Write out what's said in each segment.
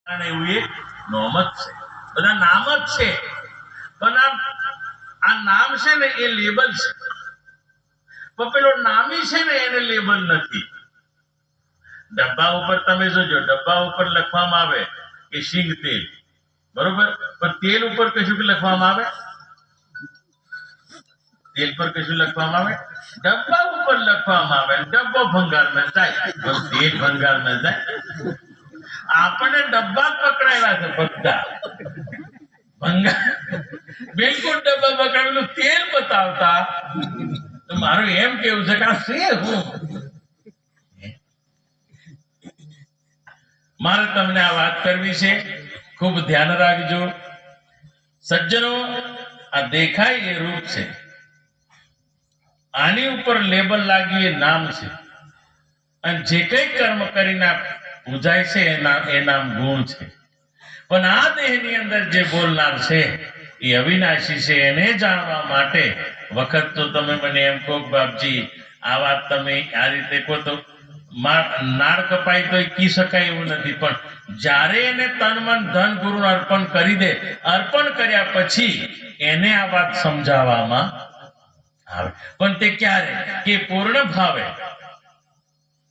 એવું એક નોમ જ છે, બધા નામ જ છે, પણ આ નામ છે ને એ લેબલ છે, પણ પેલો નામી છે ને એને લેબલ નથી. ડબ્બા ઉપર તમે જોજો, ડબ્બા ઉપર લખવામાં આવે કે સિંગ તેલ, બરોબર, પણ તેલ ઉપર કશું લખવામાં આવે? તેલ પર કશું લખવામાં આવે? ડબ્બા ઉપર લખવામાં આવે, ડબ્બો ભંગારમાં જાય, તેલ ભંગારમાં જાય. આપણને ડબ્બા પકડાયેલા છે બધા, ભંગાર બિલકુલ ડબ્બા પકડાયેલું તેલ બતાવતા. તો મારું એમ કેવું છે કે આ છે હું. મારે તમને આ વાત કરવી છે, ખૂબ ધ્યાન રાખજો સજ્જનો. આ દેખાય એ રૂપ છે, આની ઉપર લેબલ લાગી એ નામ છે, અને જે કઈ કર્મ કરીને પૂજાય છે એ નામ ગુણ છે. પણ આ દેહની અંદર જે બોલનાર છે એ અવિનાશી છે. એને જાણવા માટે વખત તો તમે મને એમ કહો બાપજી આ વાત તમે આ રીતે કહો તો નાળ કપાય તો કી શકાય એવું નથી, પણ જ્યારે એને તન મન ધન ગુરુ અર્પણ કરી દે, અર્પણ કર્યા પછી એને આ વાત સમજાવવામાં આવે. પણ તે ક્યારે? કે પૂર્ણ ભાવે,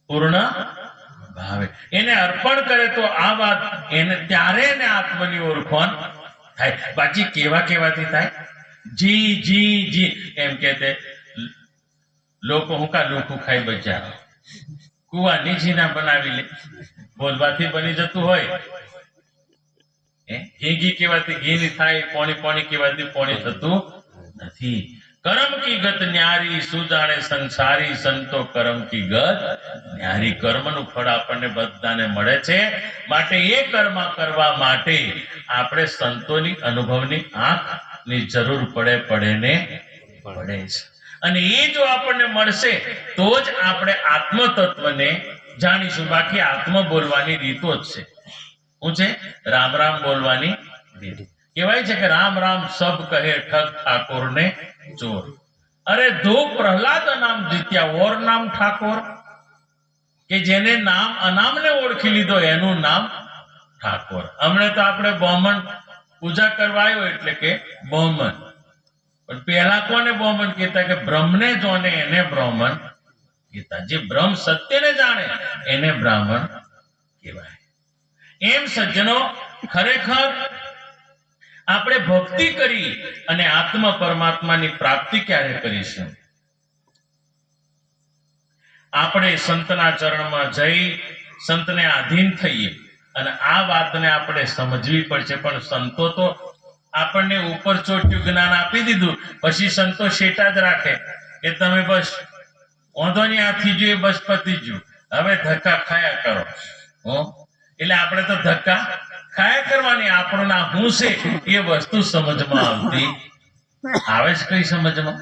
પૂર્ણ ભાવે એને અર્પણ કરે તો આ વાત એને ત્યારે એને આત્મની ઓળખાણ થાય. બાકી કેવા કેવાથી થાય? જી જી જી એમ કે લોકો હું કા લોકો ખાઈ બચ્યા કુવાની જીના બનાવી લે, બોલવાથી બની જતું હોય. ઘી કેવાથી ઘી ની થાય, પોણી પોણી કેવાથી પોણી થતું નથી. કર્મ કી ગત ન્યારી સુજાણે સંસારી, સંતો કર્મ કી ગત ન્યારી. કર્મનું ફળ આપણને બધાને મળે છે, માટે એ કર્મ કરવા માટે આપણે સંતોની અનુભવની આંખની જરૂર પડે ને પડે છે. અને એ જો આપણને મળશે તો જ આપણે આત્મ તત્વને જાણીશું. બાકી આત્મ બોલવાની રીતો જ છે. શું છે? રામ રામ બોલવાની રીત. કહેવાય છે કે રામ રામ સબ કહે ઠગ ઠાકોર ને ચોર. અરે ધો પ્રહલાદ નામ જીત્યા ઓર નામ ઠાકોર. કે જેને નામ અનામને ઓળખી લીધો એનું નામ ઠાકોર. હમણાં તો આપણે બ્રાહ્મણ પૂજા કરવા આવ્યો એટલે કે બ્રાહ્મણ. પણ પહેલા કોને બ્રાહ્મણ કહેતા? કે બ્રહ્મને જોને એને બ્રાહ્મણ કહેતા. જે બ્રહ્મ સત્યને જાણે એને બ્રાહ્મણ કહેવાય. એમ સજ્જનો, ખરેખર આપણે ભક્તિ કરી અને આત્મ પરમાત્માની પ્રાપ્તિ ક્યારે કરીશું? આપણે સંતના ચરણમાં જઈ સંતને આધીન થઈએ અને આ વાતને આપણે સમજવી પડશે. પણ સંતો તો આપણને ઉપર ચોટ્યું જ્ઞાન આપી દીધું, પછી સંતો શેટા જ રાખે કે તમે બસ વાંધો નહીં, આથી જોઈએ બસ પતી ગયું, હવે ધક્કા ખાયા કરો. એટલે આપણે તો ધક્કા ખાયા કરવાની. આપણું ના હું છે એ વસ્તુ સમજમાં આવતી આવે છે. કઈ સમજમાં?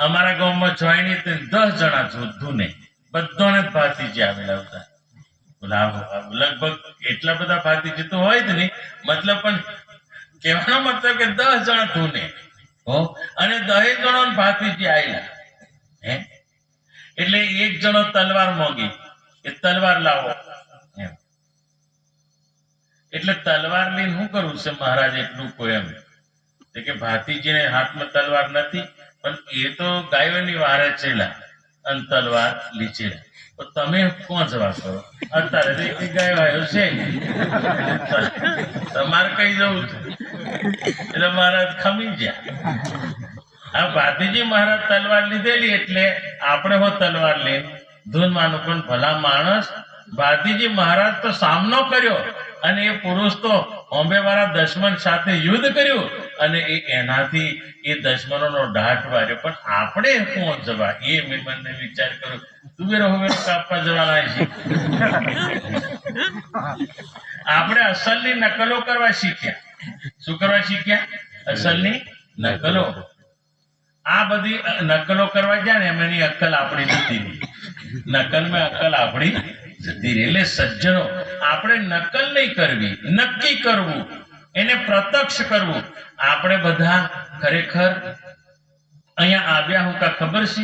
અમારા ગામમાં જોઈની 10 જણા જોધું ને બધાને ભાતીજી આવેલા હતા. લગભગ એટલા બધા ભાતીજી તો હોય જ નહીં, મતલબ પણ કહેવાનો મતલબ કે 10 જણા ધૂને અને 10 જણા ભાતીજી આવેલા. એટલે એક જણો તલવાર મોગી કે તલવાર લાવો એમ. એટલે તલવાર લઈને શું કરવું છે મહારાજ? એટલું કોઈ એમ કે ભાતીજીને હાથમાં તલવાર નથી, પણ એ તો ગાયોની વારે ચેલા અને તલવાર લીચેલા. તો તમે કોણ જવા કરો? અત્યારે ગાયો આવ્યો છે, તમારે કઈ જવું છે? એટલે મહારાજ ખમી ગયા. આ ભાતીજી મહારાજ તલવાર લીધેલી એટલે આપણે હો તલવાર લઈને ધૂનવાનું. પણ ભલા માણસ ભાતીજી મહારાજ તો સામનો કર્યો અને એ પુરુષ તો બોમ્બે વાળા દુશ્મન સાથે યુદ્ધ કર્યું અને એનાથી એ દુશ્મનોનો દાઢ વાર્યો. પણ આપણે કોણ જવા? એ મેં મને વિચાર કર્યો. તુવેરો કાપવા જવાના છે. આપણે અસલની નકલો કરવા શીખ્યા. શું કરવા શીખ્યા? અસલની નકલો. આ બધી નકલો કરવા ગયા ને એમની અક્કલ આપણી જતી રહી. નકલમાં અક્કલ આપણી જતી રહી. એટલે સજ્જનો, આપણે નકલ નહીં કરવી, નક્કી કરવું, એને પ્રત્યક્ષ કરવું. આપણે બધા ખરેખર અહીંયા આવ્યા હું કા ખબર છે?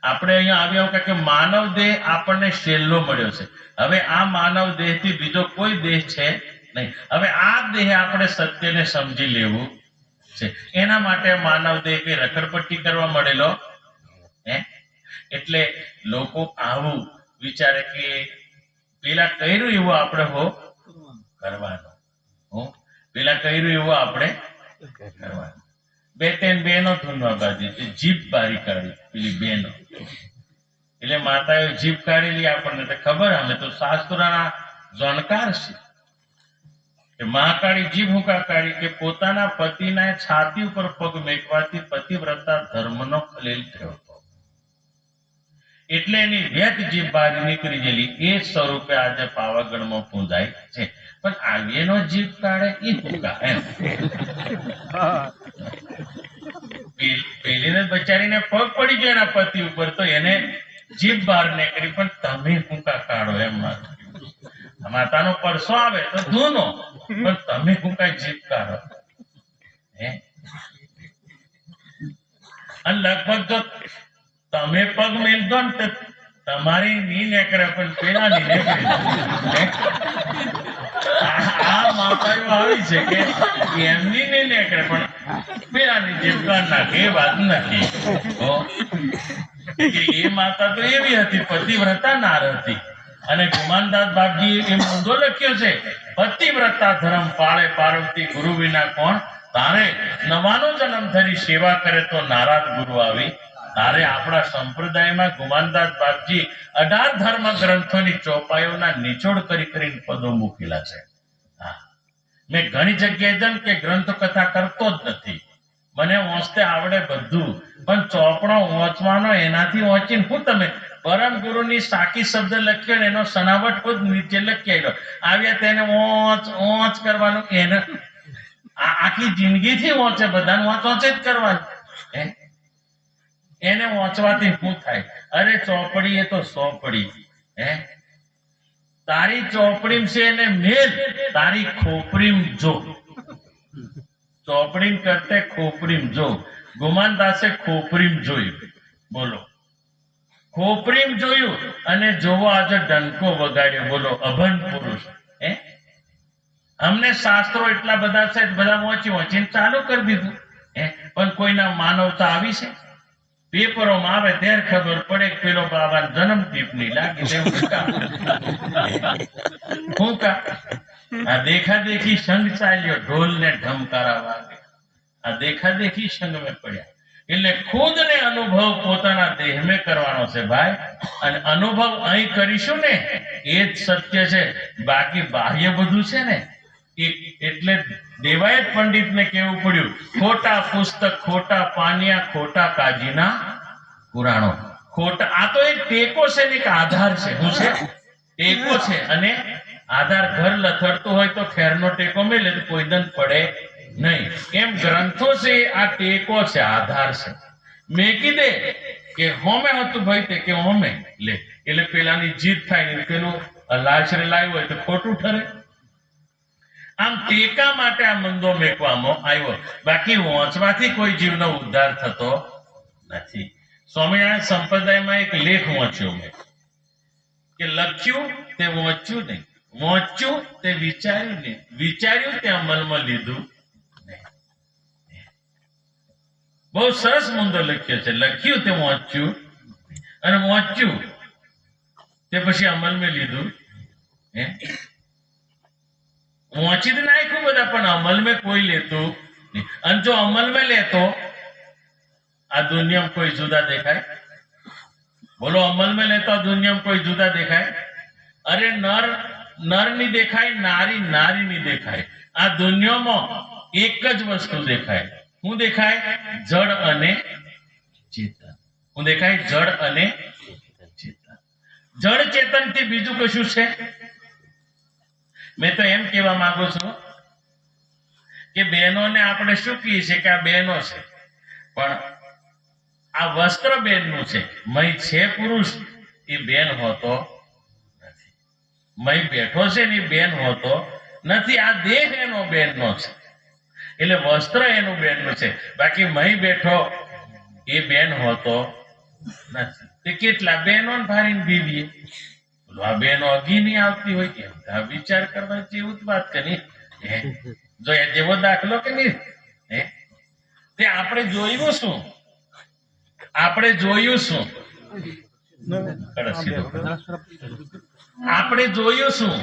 આપણે અહીંયા આવ્યા કે માનવ દેહ આપણને છેલ્લો મળ્યો છે. હવે આ માનવ દેહથી બીજો કોઈ દેહ છે નહીં. હવે આ દેહ આપણે સત્યને સમજી લેવું છે. એના માટે માનવ દેહ કે રખડપટ્ટી કરવા મળેલો હે. એટલે લોકો આવું વિચારે કે પેલા કર્યું એવું આપણે હો કરવાનું, હો પેલા કર્યું એવું આપણે કરવાનું. બે ત્રણ બહેનો ધૂનવા બાજી જીભ બારી કાઢી પેલી બહેનો, એટલે માતાએ જીભ કાઢેલી આપણને તો ખબર, અમે તો શાસ્ત્રના જાણકાર છે કે મહાકાળી જીભ હુંકા કાઢી કે પોતાના પતિના છાતી ઉપર પગ મેકવાથી પતિવ્રતા ધર્મનો ખલેલ થયો હતો. એટલે એની વ્યત જીભ બહાર નીકળી ગયેલી. એ સ્વરૂપે આજે પાવાગઢમાં પૂજાય છે. પણ આગેનો જીભ કાઢે એ હુંકા એમ પેલીને બચારીને પગ પડી ગયો એના પતિ ઉપર, તો એને જીભ બહાર નીકળી. પણ તમે હુંકા કાઢો એમ માતાનો પરસો આવે તો ધૂનો, પણ તમે હુંકા જીભ કાઢો હે. અને લગભગ જો તમે પગ મેલદો ને તો તમારી ની નીકળે પણ પેલા ની નીકળી. આ માતાઓ આવી છે કે એમની નહીં નીકળે પણ પેલાની જીભ કાઢ નાખે. એ વાત નથી. એ માતા તો એવી હતી, પતિવ્રતા નાર હતી. અને ગુમાનદાસ બાપજી એ મુદ્દો લખ્યો છે, પતિવ્રતા ધર્મ પાળે પાર્વતી ગુરુ વિના કોણ તારે. નવાનો જન્મ ધરી સેવા કરે તો નારાજ ગુરુ આવી તારે. આપણા સંપ્રદાયમાં ગુમાનદાસ બાપજી 18 ધર્મ ગ્રંથોની ચોપાઈઓના નિચોડ કરી કરીને પદો મૂકેલા છે. હા, મેં ઘણી જગ્યાએ જન કે ગ્રંથ કથા કરતો જ નથી, મને વાંચતે આવડે બધું, પણ ચોપડો વાંચવાનો એનાથી વાંચીને હું તમે પરમ ગુરુની સાકી શબ્દ લખ્યો ને એનો સનાવટ ખુદ નીચે લખી આવ્યો. આવ્યા તેને વાંચ વાંચ કરવાનું, એને આખી જિંદગીથી વાંચે, બધાને વાંચ વાંચ જ કરવાનું. એને વાંચવાથી શું થાય? અરે ચોપડી એ તો સોપડી હે. તારી ચોપડી છે એને મેલ, તારી ખોપરીમ જો. ચોપડી કરતે ખોપરીમ જો. ગુમાનદાસે ખોપરીમ જોયું. બોલો, ખોપરીમ જોયું અને જોવો આજે ડંકો વગાડ્યો. બોલો, અભન પુરુષ હે. અમને શાસ્ત્રો એટલા બધા છે, બધા વાંચી વાંચીને ચાલુ કરી દીધું હે. પણ કોઈના માનવતા આવી છે? પેપરોમાં આવે ત્યારે ખબર પડે કે પેલો બાબા જન્મ ટીપની લાગી. હું કા આ દેખાદેખી સંગ ચાલ્યો, ઢોલ ને ઢમકારા વાગે. આ દેખાદેખી સંગ મેં પડ્યા. એટલે ખુદ ને અનુભવ પોતાના દેહ મેં કરવાનો છે ભાઈ. અને અનુભવ અહીં કરીશું ને એ જ સત્ય છે. બાકી બાહ્ય બધું છે ને એટલે દેવાયત પંડિતને કેવું પડ્યું, ખોટા પુસ્તક, ખોટા પાનિયા, ખોટા કાજીના પુરાણો. ખોટા આ તો એક ટેકો છે ને એક આધાર છે. શું છે? ટેકો છે. અને આધાર ઘર લથડતું હોય તો ખેરનો ટેકો મેલે તો કોઈ દંડ પડે નહીં. એમ ગ્રંથો છે આ ટેકો છે, આધાર છે. મેકી દે કે હોમે હતું ભાઈ તે કે હોમે લે, એટલે પેલાની જીત થાય ને પેલું લાશરે લાવ્યું હોય તો ખોટું ઠરે. આમ ટેકા માટે આ મંદો મેકવામાં આવ્યો. બાકી વાંચવાથી કોઈ જીવનો ઉદ્ધાર થતો નથી. સ્વામિનારાયણ સંપ્રદાયમાં એક લેખ વાંચ્યો મેં કે લખ્યું તે વાંચ્યું નહીં, વાંચ્યું તે વિચાર્યું નહીં, વિચાર્યું તે અમલમાં લીધું નહીં. બહુ સરસ મુદ્દો લખ્યો છે. લખ્યું તે વાંચ્યું અને વાંચ્યું તે પછી અમલમાં લીધું હે. વાંચી તો નાખ્યું બધા, પણ અમલ મેં કોઈ લેતું નહીં. અને જો અમલ મેં લેતો આ દુનિયામાં કોઈ જુદા દેખાય? બોલો, અમલ મેં લેતો આ દુનિયામાં કોઈ જુદા દેખાય? અરે નર નરની દેખાય, નારી નારીની દેખાય. આ દુનિયામાં એક જ વસ્તુ દેખાય. શું દેખાય? જડ અને ચેતન. શું દેખાય? જડ અને ચેતન. જડ ચેતન થી બીજું કશું છે? મેં તો એમ કહેવા માંગુ છું કે બહેનોને આપણે શું કહીએ છીએ કે આ બહેનો છે, પણ આ વસ્ત્ર બેનનું છે. મય છે પુરુષ એ બેન હોતો નથી. મય બેઠો છે ને એ બેન હોતો નથી. આ દેહ એનો બેનનો છે, એટલે વસ્ત્ર એનું બેનનું છે. બાકી મય બેઠો એ બેન હોતો નથી તે કેટલા બહેનો ને ભારીને ભીવીએ બોલો આ બહેનો અગી નહીં આવતી હોય કેમ આ વિચાર કરવા જેવું જ વાત કરી હે જો એ જેવો દાખલો કે નહીં હે તે આપણે જોયું શું કડક સીધો. આપણે જોયું શું